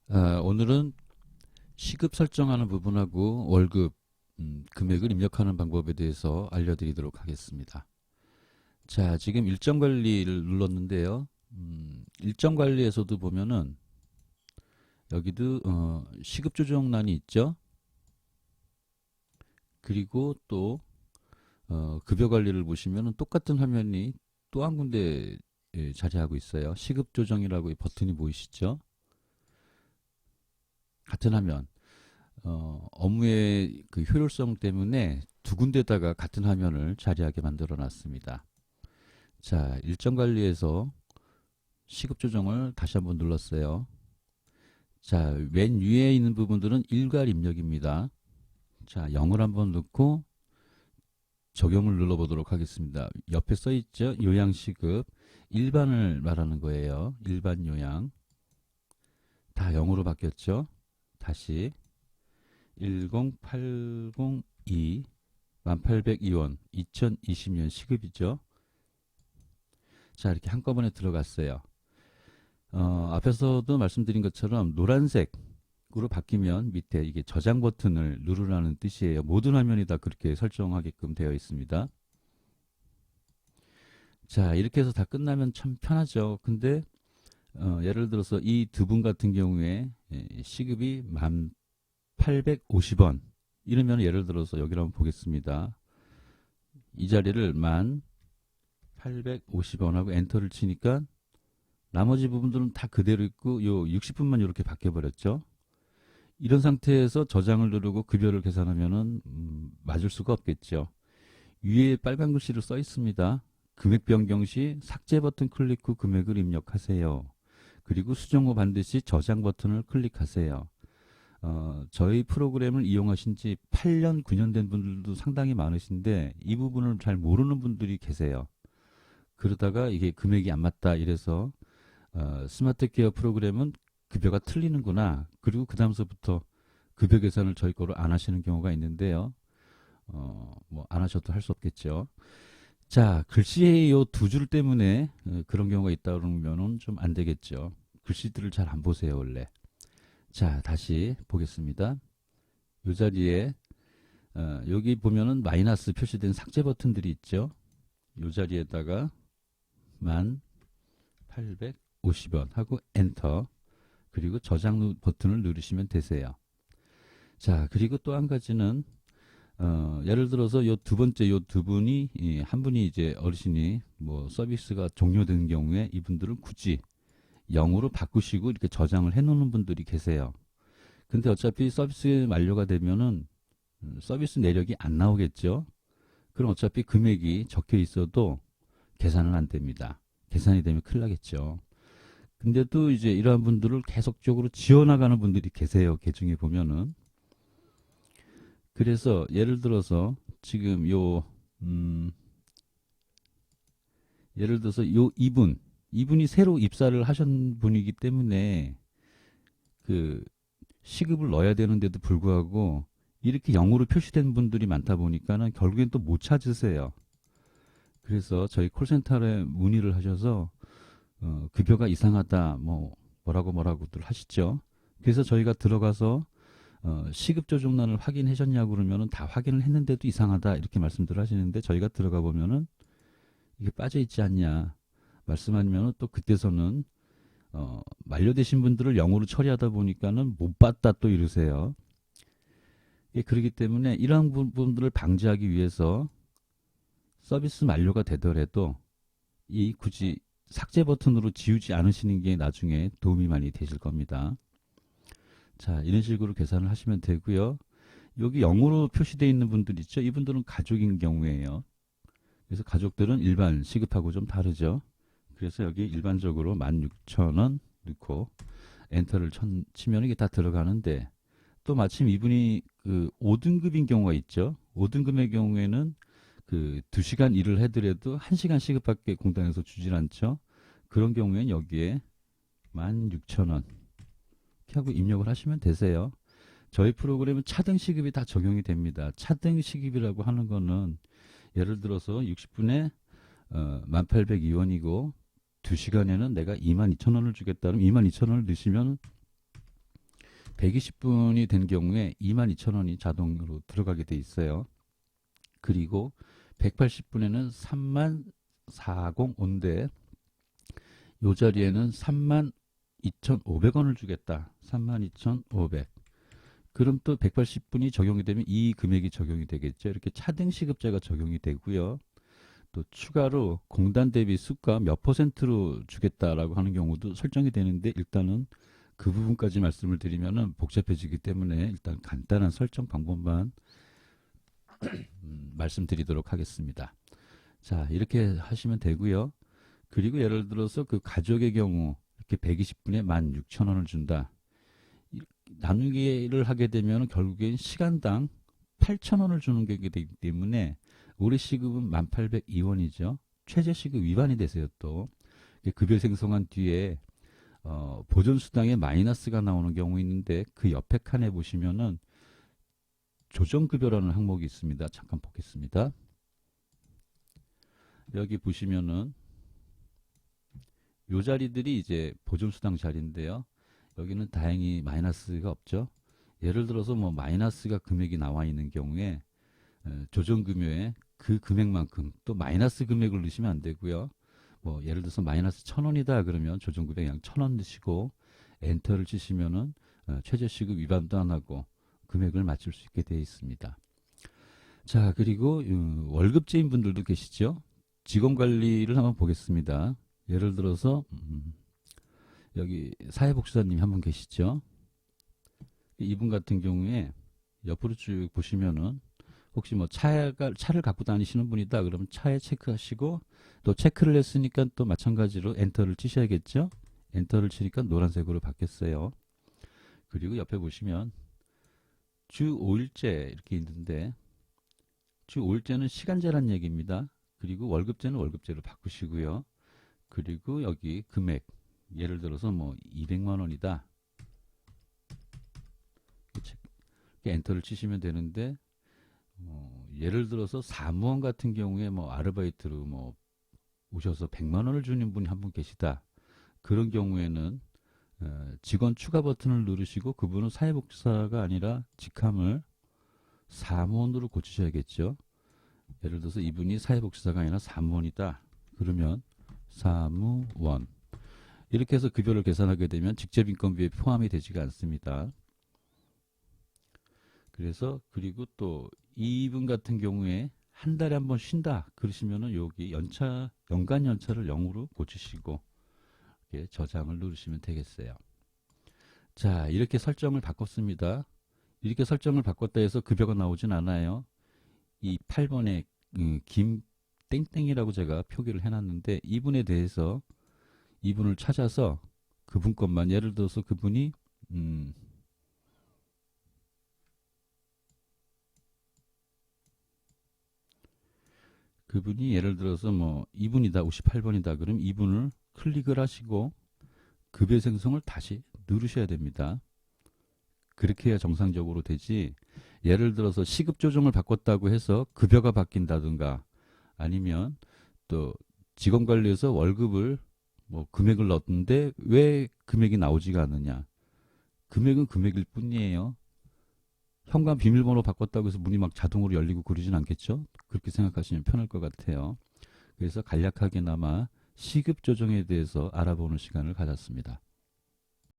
오늘은 시급 설정하는 부분하고 월급 금액을 입력하는 방법에 대해서 알려드리도록 하겠습니다. 자, 지금 일정 관리를 눌렀는데요. 일정 관리에서도 보면은 여기도 시급 조정란이 있죠. 그리고 또 급여 관리를 보시면은 똑같은 화면이 또 한 군데 자리하고 있어요. 시급 조정이라고 이 버튼이 보이시죠? 같은 화면. 업무의 그 효율성 때문에 두 군데다가 같은 화면을 자리하게 만들어 놨습니다. 자, 일정 관리에서 시급 조정을 다시 한번 눌렀어요. 자, 맨 위에 있는 부분들은 일괄 입력입니다. 자, 0을 한번 넣고 적용을 눌러보도록 하겠습니다. 옆에 써 있죠? 요양시급 일반을 말하는 거예요. 일반 요양. 다 0으로 바뀌었죠? 다시 10802 1802원 2020년 시급이죠. 자, 이렇게 한꺼번에 들어갔어요. 앞에서도 말씀드린 것처럼 노란색으로 바뀌면 밑에 이게 저장 버튼을 누르라는 뜻이에요. 모든 화면이 다 그렇게 설정하게끔 되어 있습니다. 자, 이렇게 해서 다 끝나면 참 편하죠. 근데 예를 들어서 이 두 분 같은 경우에 시급이 1850원 이러면 예를 들어서 여기를 한번 보겠습니다. 이 자리를 1850원 하고 엔터를 치니까 나머지 부분들은 다 그대로 있고 요 60분만 이렇게 바뀌어 버렸죠. 이런 상태에서 저장을 누르고 급여를 계산하면은 맞을 수가 없겠죠. 위에 빨간 글씨로 써 있습니다. 금액 변경 시 삭제 버튼 클릭 후 금액을 입력하세요. 그리고 수정 후 반드시 저장 버튼을 클릭하세요. 저희 프로그램을 이용하신 지 8년, 9년 된 분들도 상당히 많으신데 이 부분을 잘 모르는 분들이 계세요. 그러다가 이게 금액이 안 맞다 이래서 스마트 케어 프로그램은 급여가 틀리는구나. 그리고 그 다음서부터 급여 계산을 저희 거로 안 하시는 경우가 있는데요. 뭐 안 하셔도 할 수 없겠죠. 자, 글씨의 요 두 줄 때문에 그런 경우가 있다 그러면은 좀 안 되겠죠. 글씨들을 잘 안 보세요, 원래. 자, 다시 보겠습니다. 요 자리에 여기 보면은 마이너스 표시된 삭제 버튼들이 있죠. 요 자리에다가 1850원 하고 엔터 그리고 저장 버튼을 누르시면 되세요. 자, 그리고 또 한 가지는 예를 들어서 요 두 번째 요 두 분이 한 분이 이제 어르신이 뭐 서비스가 종료된 경우에 이분들은 굳이 0으로 바꾸시고 이렇게 저장을 해 놓는 분들이 계세요. 근데 어차피 서비스 만료가 되면은 서비스 내역이 안 나오겠죠. 그럼 어차피 금액이 적혀 있어도 계산은 안 됩니다. 계산이 되면 큰일 나겠죠. 근데도 이제 이러한 분들을 계속적으로 지원나가는 분들이 계세요. 계중에 보면은. 그래서 예를 들어서 지금 예를 들어서 이분이 새로 입사를 하신 분이기 때문에 그 시급을 넣어야 되는데도 불구하고 이렇게 0으로 표시된 분들이 많다 보니까는 결국엔 또 못 찾으세요. 그래서 저희 콜센터에 문의를 하셔서 급여가 이상하다 뭐라고들 하시죠. 그래서 저희가 들어가서 시급 조정란을 확인하셨냐고 그러면은 다 확인을 했는데도 이상하다 이렇게 말씀들 하시는데 저희가 들어가 보면은 이게 빠져 있지 않냐 말씀하면은 또 그때서는 만료되신 분들을 0으로 처리하다 보니까는 못 봤다 또 이러세요. 예, 그렇기 때문에 이러한 부분들을 방지하기 위해서 서비스 만료가 되더라도 이 굳이 삭제 버튼으로 지우지 않으시는 게 나중에 도움이 많이 되실 겁니다. 자, 이런 식으로 계산을 하시면 되고요. 여기 0으로 표시되어 있는 분들 있죠? 이분들은 가족인 경우에요. 그래서 가족들은 일반 시급하고 좀 다르죠. 그래서 여기 일반적으로 16,000원 넣고 엔터를 치면 이게 다 들어가는데 또 마침 이분이 그 5등급인 경우가 있죠. 5등급의 경우에는 그 2시간 일을 해더라도 1시간 시급밖에 공단에서 주질 않죠. 그런 경우에는 여기에 16,000원 이렇게 하고 입력을 하시면 되세요. 저희 프로그램은 차등 시급이 다 적용이 됩니다. 차등 시급이라고 하는 거는 예를 들어서 60분에 1802원이고 2시간에는 내가 22,000원을 주겠다면 22,000원을 넣으시면 120분이 된 경우에 22,000원이 자동으로 들어가게 돼 있어요. 그리고 180분에는 34,005인데 요 자리에는 32,500원을 주겠다. 32,500. 그럼 또 180분이 적용이 되면 이 금액이 적용이 되겠죠. 이렇게 차등 시급자가 적용이 되고요. 또 추가로 공단 대비 수가 몇 퍼센트로 주겠다라고 하는 경우도 설정이 되는데 일단은 그 부분까지 말씀을 드리면은 복잡해지기 때문에 일단 간단한 설정 방법만 말씀드리도록 하겠습니다. 자, 이렇게 하시면 되고요. 그리고 예를 들어서 그 가족의 경우 이렇게 120분에 16,000원을 준다. 나누기를 하게 되면 결국엔 시간당 8,000원을 주는 게 되기 때문에 우리 시급은 1,802원이죠. 최저시급 위반이 되세요. 또 급여 생성한 뒤에 보존수당에 마이너스가 나오는 경우 있는데 그 옆에 칸에 보시면은 조정급여라는 항목이 있습니다. 잠깐 보겠습니다. 여기 보시면은 요 자리들이 이제 보존수당 자리인데요. 여기는 다행히 마이너스가 없죠. 예를 들어서 뭐 마이너스가 금액이 나와 있는 경우에 조정금요에 그 금액만큼 또 마이너스 금액을 넣으시면 안 되고요. 뭐 예를 들어서 마이너스 1,000원이다 그러면 조정금액 그냥 1,000원 넣으시고 엔터를 치시면은 최저시급 위반도 안 하고 금액을 맞출 수 있게 되어 있습니다. 자, 그리고 월급제인 분들도 계시죠. 직원관리를 한번 보겠습니다. 예를 들어서 여기 사회복지사님이 한 분 계시죠. 이분 같은 경우에 옆으로 쭉 보시면은 혹시 뭐 차를 갖고 다니시는 분이다 그러면 차에 체크하시고 또 체크를 했으니까 또 마찬가지로 엔터를 치셔야겠죠. 엔터를 치니까 노란색으로 바뀌었어요. 그리고 옆에 보시면 주 5일제 이렇게 있는데 주 5일제는 시간제란 얘기입니다. 그리고 월급제는 월급제로 바꾸시고요. 그리고 여기 금액 예를 들어서 뭐 200만 원이다. 이렇게 엔터를 치시면 되는데 예를 들어서 사무원 같은 경우에 뭐 아르바이트로 뭐 오셔서 100만 원을 주는 분이 한 분 계시다. 그런 경우에는 직원 추가 버튼을 누르시고 그분은 사회복지사가 아니라 직함을 사무원으로 고치셔야겠죠. 예를 들어서 이분이 사회복지사가 아니라 사무원이다. 그러면 사무원 이렇게 해서 급여를 계산하게 되면 직접인건비에 포함이 되지가 않습니다. 그래서 그리고 또 이분 같은 경우에 한 달에 한 번 쉰다 그러시면은 여기 연간 연차를 0으로 고치시고 이렇게 저장을 누르시면 되겠어요. 자, 이렇게 설정을 바꿨습니다. 이렇게 설정을 바꿨다 해서 급여가 나오진 않아요. 이 8번에 김 땡땡이라고 제가 표기를 해놨는데 이분에 대해서 이분을 찾아서 그분 것만 예를 들어서 그분이 예를 들어서 뭐 이분이다 58번이다 그럼 이분을 클릭을 하시고 급여 생성을 다시 누르셔야 됩니다. 그렇게 해야 정상적으로 되지 예를 들어서 시급 조정을 바꿨다고 해서 급여가 바뀐다든가 아니면 또 직원관리에서 월급을 뭐 금액을 넣었는데 왜 금액이 나오지가 않느냐. 금액은 금액일 뿐이에요. 현관 비밀번호 바꿨다고 해서 문이 막 자동으로 열리고 그러진 않겠죠. 그렇게 생각하시면 편할 것 같아요. 그래서 간략하게나마 시급 조정에 대해서 알아보는 시간을 가졌습니다.